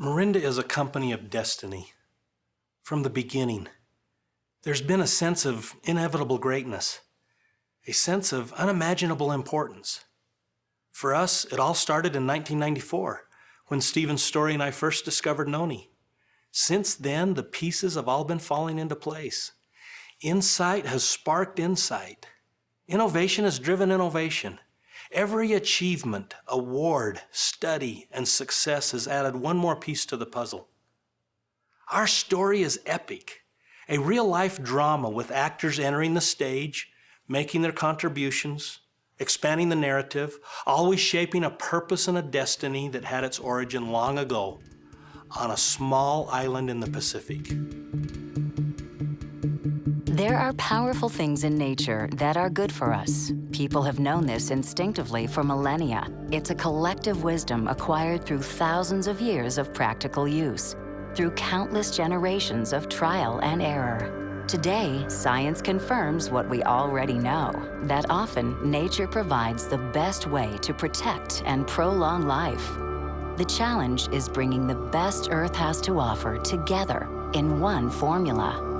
Morinda is a company of destiny. From the beginning, there's been a sense of inevitable greatness, a sense of unimaginable importance. For us, it all started in 1994, when Stephen Story and I first discovered Noni. Since then, the pieces have all been falling into place. Insight has sparked insight. Innovation has driven innovation. Every achievement, award, study, and success has added one more piece to the puzzle. Our story is epic, a real-life drama with actors entering the stage, making their contributions, expanding the narrative, always shaping a purpose and a destiny that had its origin long ago on a small island in the Pacific. There are powerful things in nature that are good for us. People have known this instinctively for millennia. It's a collective wisdom acquired through thousands of years of practical use, through countless generations of trial and error. Today, science confirms what we already know, that often nature provides the best way to protect and prolong life. The challenge is bringing the best Earth has to offer together in one formula.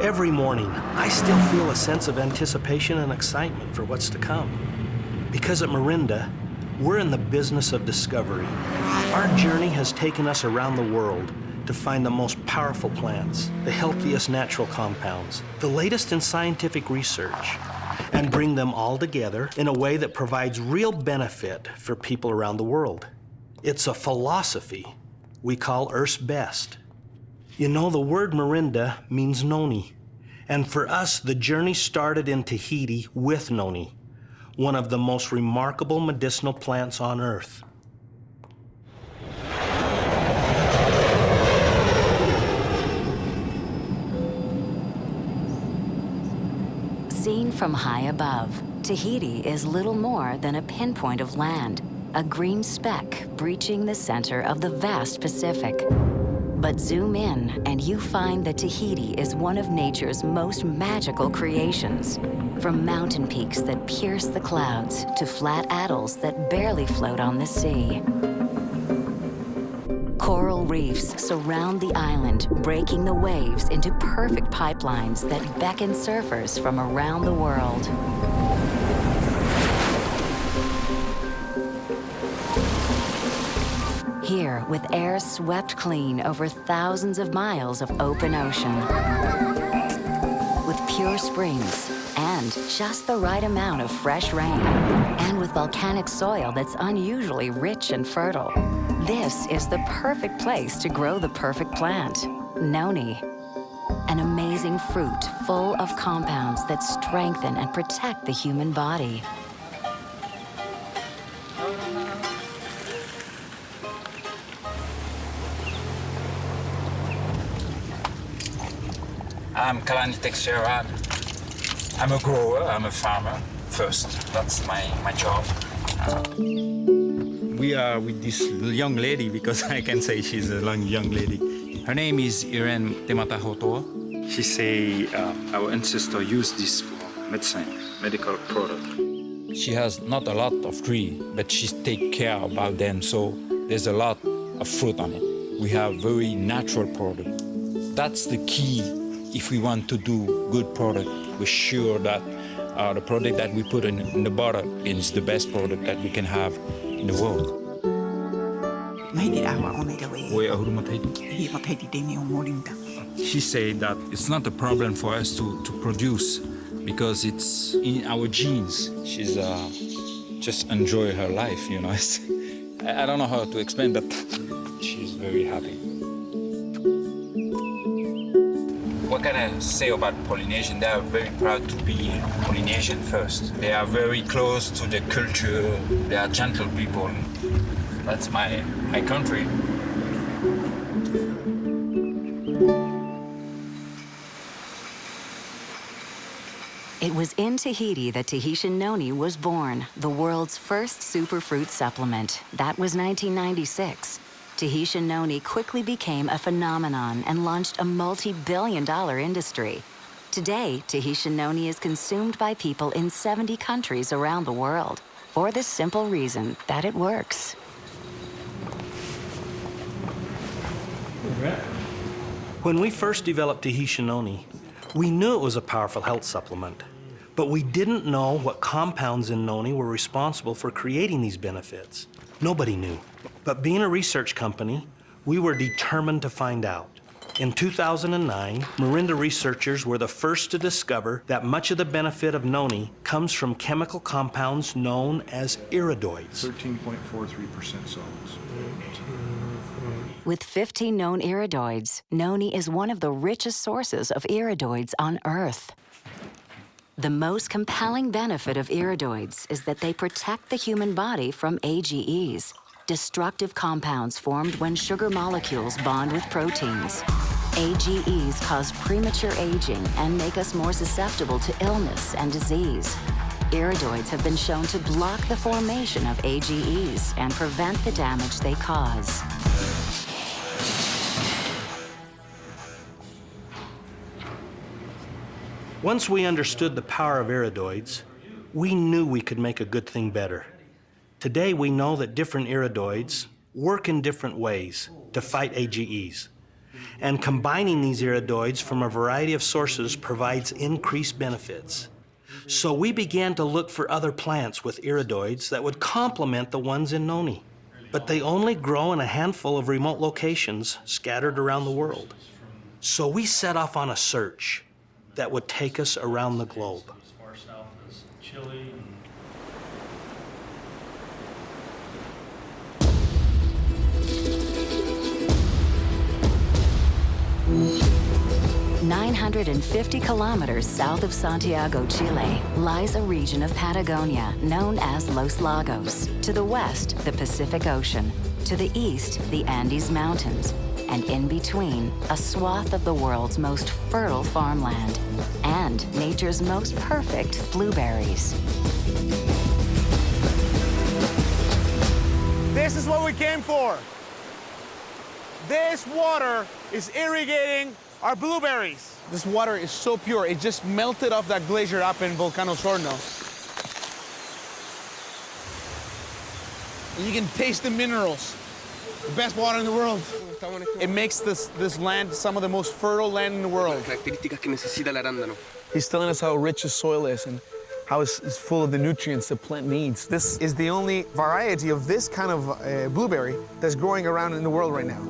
Every morning, I still feel a sense of anticipation and excitement for what's to come. Because at Morinda, we're in the business of discovery. Our journey has taken us around the world to find the most powerful plants, the healthiest natural compounds, the latest in scientific research, and bring them all together in a way that provides real benefit for people around the world. It's a philosophy we call Earth's best. You know, the word Morinda means noni, and for us, the journey started in Tahiti with noni, one of the most remarkable medicinal plants on Earth. Seen from high above, Tahiti is little more than a pinpoint of land, a green speck breaching the center of the vast Pacific. But zoom in, and you find that Tahiti is one of nature's most magical creations. From mountain peaks that pierce the clouds to flat atolls that barely float on the sea. Coral reefs surround the island, breaking the waves into perfect pipelines that beckon surfers from around the world. Here, with air swept clean over thousands of miles of open ocean. With pure springs and just the right amount of fresh rain. And with volcanic soil that's unusually rich and fertile. This is the perfect place to grow the perfect plant, noni. An amazing fruit full of compounds that strengthen and protect the human body. I'm Kalani Texera. I'm a grower, I'm a farmer first. That's my job. We are with this young lady because I can say she's a young lady. Her name is Irene Tematahotoa. She say our ancestors used this for medicine, medical product. She has not a lot of tree, but she take care about them, so there's a lot of fruit on it. We have very natural product. That's the key. If we want to do good product, we're sure that the product that we put in the bottle is the best product that we can have in the world. She said that it's not a problem for us to produce because it's in our genes. She's just enjoy her life, you know. I don't know how to explain, but she's very happy. What can I say about Polynesian? They are very proud to be Polynesian first. They are very close to the culture. They are gentle people. That's my country. It was in Tahiti that Tahitian noni was born, the world's first superfruit supplement. That was 1996. Tahitian noni quickly became a phenomenon and launched a multi-billion-dollar industry. Today, Tahitian noni is consumed by people in 70 countries around the world for the simple reason that it works. When we first developed Tahitian noni, we knew it was a powerful health supplement, but we didn't know what compounds in noni were responsible for creating these benefits. Nobody knew. But being a research company, we were determined to find out. In 2009, Morinda researchers were the first to discover that much of the benefit of noni comes from chemical compounds known as iridoids. 13.43% solids. With 15 known iridoids, noni is one of the richest sources of iridoids on Earth. The most compelling benefit of iridoids is that they protect the human body from AGEs, destructive compounds formed when sugar molecules bond with proteins. AGEs cause premature aging and make us more susceptible to illness and disease. Iridoids have been shown to block the formation of AGEs and prevent the damage they cause. Once we understood the power of iridoids, we knew we could make a good thing better. Today, we know that different iridoids work in different ways to fight AGEs. And combining these iridoids from a variety of sources provides increased benefits. So we began to look for other plants with iridoids that would complement the ones in noni. But they only grow in a handful of remote locations scattered around the world. So we set off on a search that would take us around the globe. As far south as Chile. 950 kilometers south of Santiago, Chile, lies a region of Patagonia known as Los Lagos. To the west, the Pacific Ocean. To the east, the Andes Mountains. And in between, a swath of the world's most fertile farmland. And nature's most perfect blueberries. This is what we came for. This water is irrigating our blueberries. This water is so pure, it just melted off that glacier up in Volcano Sorno. And you can taste the minerals. The best water in the world. It makes this land some of the most fertile land in the world. He's telling us how rich the soil is and how it's full of the nutrients the plant needs. This is the only variety of this kind of blueberry that's growing around in the world right now.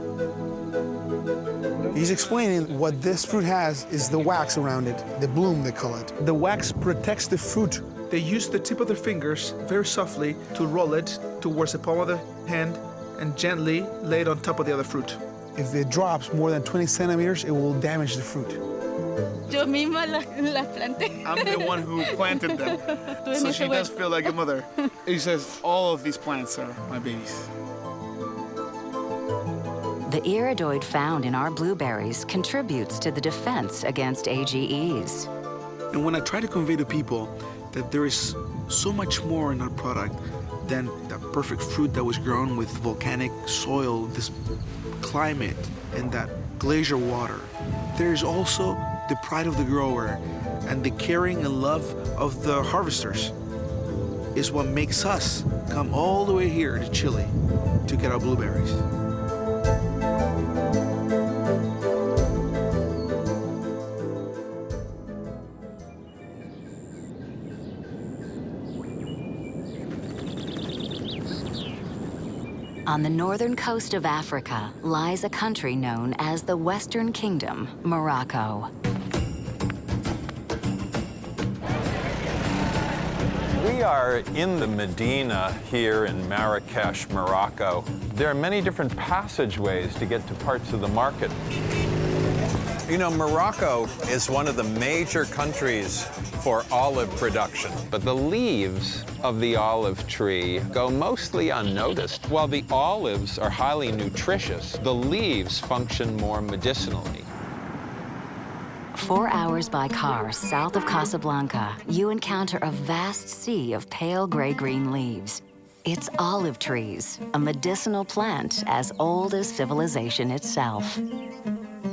He's explaining what this fruit has is the wax around it, the bloom, they call it. The wax protects the fruit. They use the tip of their fingers very softly to roll it towards the palm of the hand and gently lay it on top of the other fruit. If it drops more than 20 centimeters, it will damage the fruit. Yo misma las planté. I'm the one who planted them, so she does feel like a mother. He says all of these plants are my babies. The iridoid found in our blueberries contributes to the defense against AGEs. And when I try to convey to people that there is so much more in our product than that perfect fruit that was grown with volcanic soil, this climate, and that glacier water, there is also the pride of the grower and the caring and love of the harvesters is what makes us come all the way here to Chile to get our blueberries. On the northern coast of Africa lies a country known as the Western Kingdom, Morocco. We are in the Medina here in Marrakesh, Morocco. There are many different passageways to get to parts of the market. You know, Morocco is one of the major countries for olive production, but the leaves of the olive tree go mostly unnoticed. While the olives are highly nutritious, the leaves function more medicinally. 4 hours by car south of Casablanca, you encounter a vast sea of pale gray-green leaves. It's olive trees, a medicinal plant as old as civilization itself.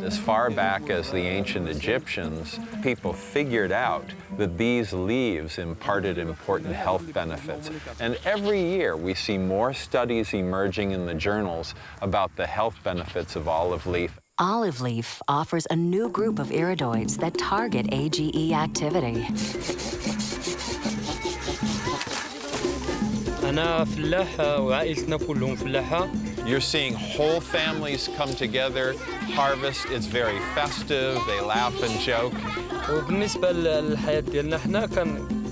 As far back as the ancient Egyptians, people figured out that these leaves imparted important health benefits. And every year we see more studies emerging in the journals about the health benefits of olive leaf. Olive leaf offers a new group of iridoids that target AGE activity. أنا فلاحة وعائلتنا كلهم فلاحة. You're seeing whole families come together, harvest. It's very festive. They laugh and joke. وبالنسبة للحياة ديالنا حنا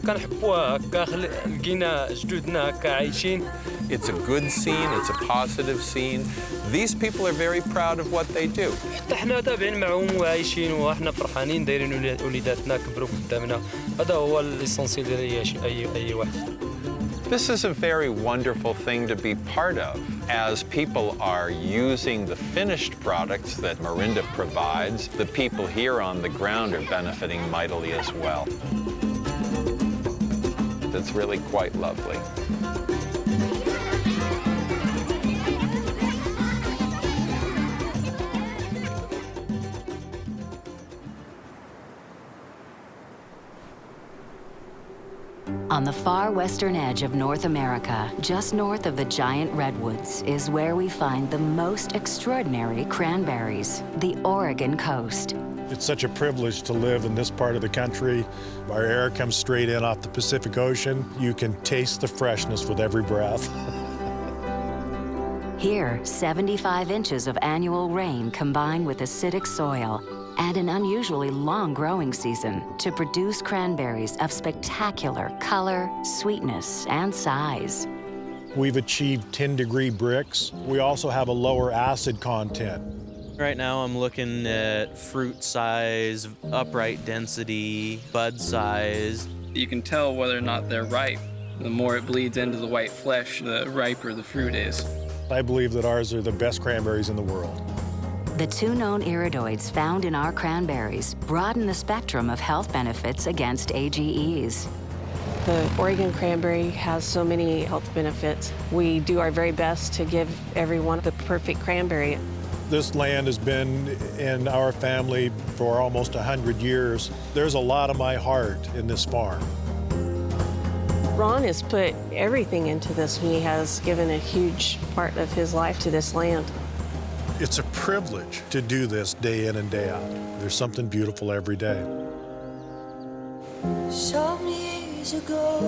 كنحبوها هكا لقينا جدودنا هكا عايشين. It's a good scene. It's a positive scene. These people are very proud of what they do. حتى حنا تابعين معهم وعايشين وحنا فرحانين دايرين وليداتنا كبروا قدامنا. هذا هو الإسانسيال ديال أي واحد. This is a very wonderful thing to be part of, as people are using the finished products that Morinda provides. The people here on the ground are benefiting mightily as well. It's really quite lovely. On the far western edge of North America, just north of the giant redwoods, is where we find the most extraordinary cranberries, the Oregon coast. It's such a privilege to live in this part of the country. Our air comes straight in off the Pacific Ocean. You can taste the freshness with every breath. Here, 75 inches of annual rain combine with acidic soil and an unusually long growing season to produce cranberries of spectacular color, sweetness, and size. We've achieved 10-degree bricks. We also have a lower acid content. Right now I'm looking at fruit size, upright density, bud size. You can tell whether or not they're ripe. The more it bleeds into the white flesh, the riper the fruit is. I believe that ours are the best cranberries in the world. The two known iridoids found in our cranberries broaden the spectrum of health benefits against AGEs. The Oregon cranberry has so many health benefits. We do our very best to give everyone the perfect cranberry. This land has been in our family for almost 100 years. There's a lot of my heart in this farm. Ron has put everything into this. He has given a huge part of his life to this land. It's a privilege to do this day in and day out. There's something beautiful every day. Some years ago,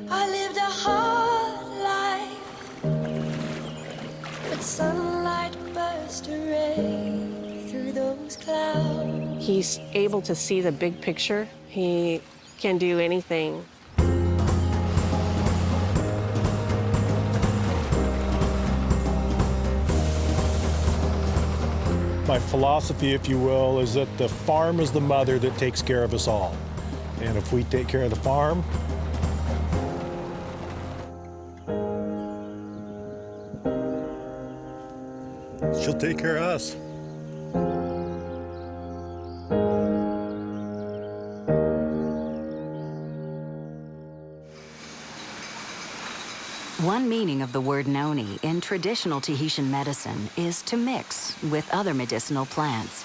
I lived a hard life, but sunlight burst a ray through those clouds. He's able to see the big picture. He can do anything. My philosophy, if you will, is that the farm is the mother that takes care of us all. And if we take care of the farm, she'll take care of us. One meaning of the word noni in traditional Tahitian medicine is to mix with other medicinal plants.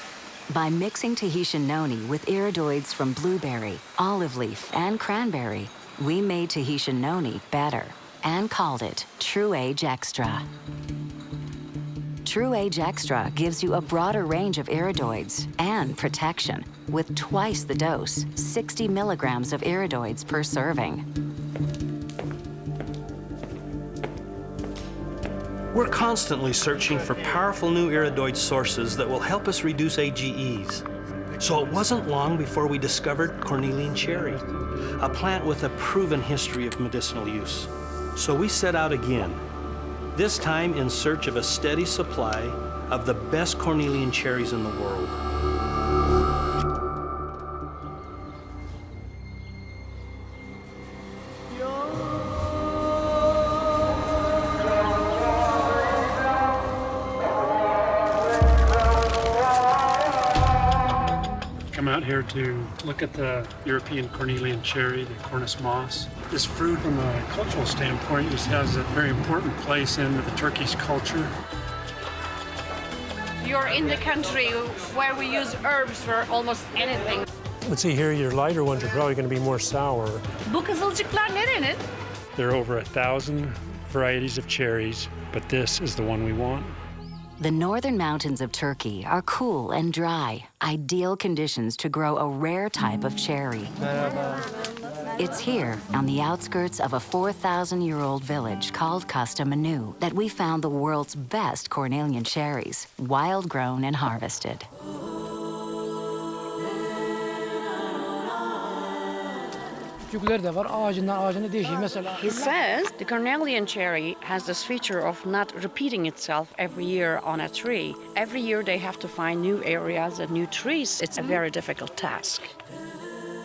By mixing Tahitian noni with iridoids from blueberry, olive leaf, and cranberry, we made Tahitian noni better and called it True Age Extra. True Age Extra gives you a broader range of iridoids and protection with twice the dose, 60 milligrams of iridoids per serving. We're constantly searching for powerful new iridoid sources that will help us reduce AGEs. So it wasn't long before we discovered cornelian cherry, a plant with a proven history of medicinal use. So we set out again, this time in search of a steady supply of the best cornelian cherries in the world. Come out here to look at the European cornelian cherry, the Cornus moss. This fruit, from a cultural standpoint, just has a very important place in the Turkish culture. You're in the country where we use herbs for almost anything. Let's see here, your lighter ones are probably going to be more sour. Bu kızılcıklar nerenin? There are over 1,000 varieties of cherries, but this is the one we want. The northern mountains of Turkey are cool and dry, ideal conditions to grow a rare type of cherry. It's here, on the outskirts of a 4,000-year-old village called Kastamonu, that we found the world's best Cornelian cherries, wild-grown and harvested. He says the Cornelian cherry has this feature of not repeating itself every year on a tree. Every year they have to find new areas and new trees. It's a very difficult task.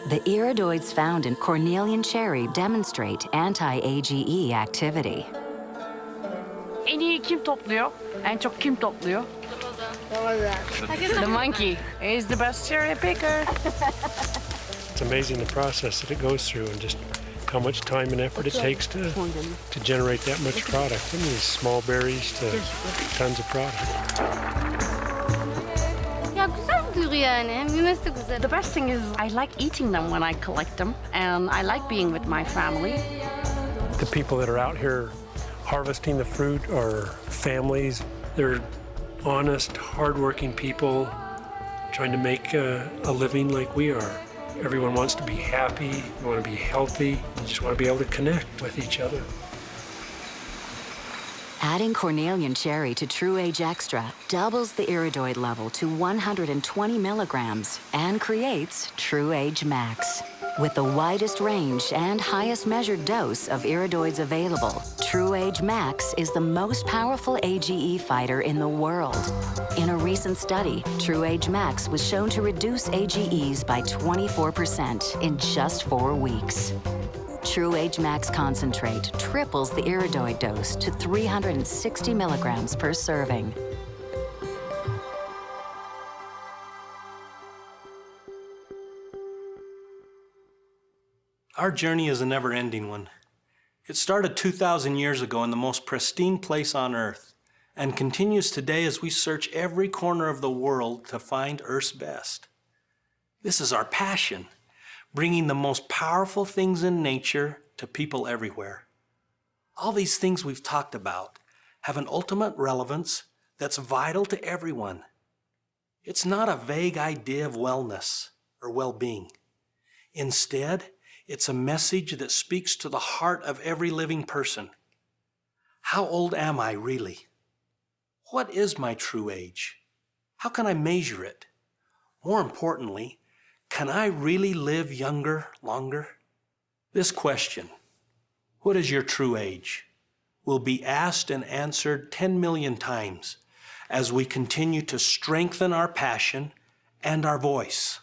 The iridoids found in Cornelian cherry demonstrate anti-AGE activity. En iyi kim topluyor? En çok kim topluyor? The monkey is the best cherry picker. It's amazing the process that it goes through and just how much time and effort it takes to generate that much product. From these small berries to tons of product. The best thing is I like eating them when I collect them, and I like being with my family. The people that are out here harvesting the fruit are families. They're honest, hardworking people trying to make a living like we are. Everyone wants to be happy, you want to be healthy, you just want to be able to connect with each other. Adding Cornelian cherry to True Age Extra doubles the iridoid level to 120 milligrams and creates True Age Max. With the widest range and highest measured dose of iridoids available, True Age Max is the most powerful AGE fighter in the world. In a recent study, True Age Max was shown to reduce AGEs by 24% in just 4 weeks. True Age Max Concentrate triples the iridoid dose to 360 milligrams per serving. Our journey is a never-ending one. It started 2,000 years ago in the most pristine place on Earth and continues today as we search every corner of the world to find Earth's best. This is our passion, bringing the most powerful things in nature to people everywhere. All these things we've talked about have an ultimate relevance that's vital to everyone. It's not a vague idea of wellness or well-being. Instead, it's a message that speaks to the heart of every living person. How old am I really? What is my true age? How can I measure it? More importantly, can I really live younger, longer? This question, what is your true age, will be asked and answered 10 million times as we continue to strengthen our passion and our voice.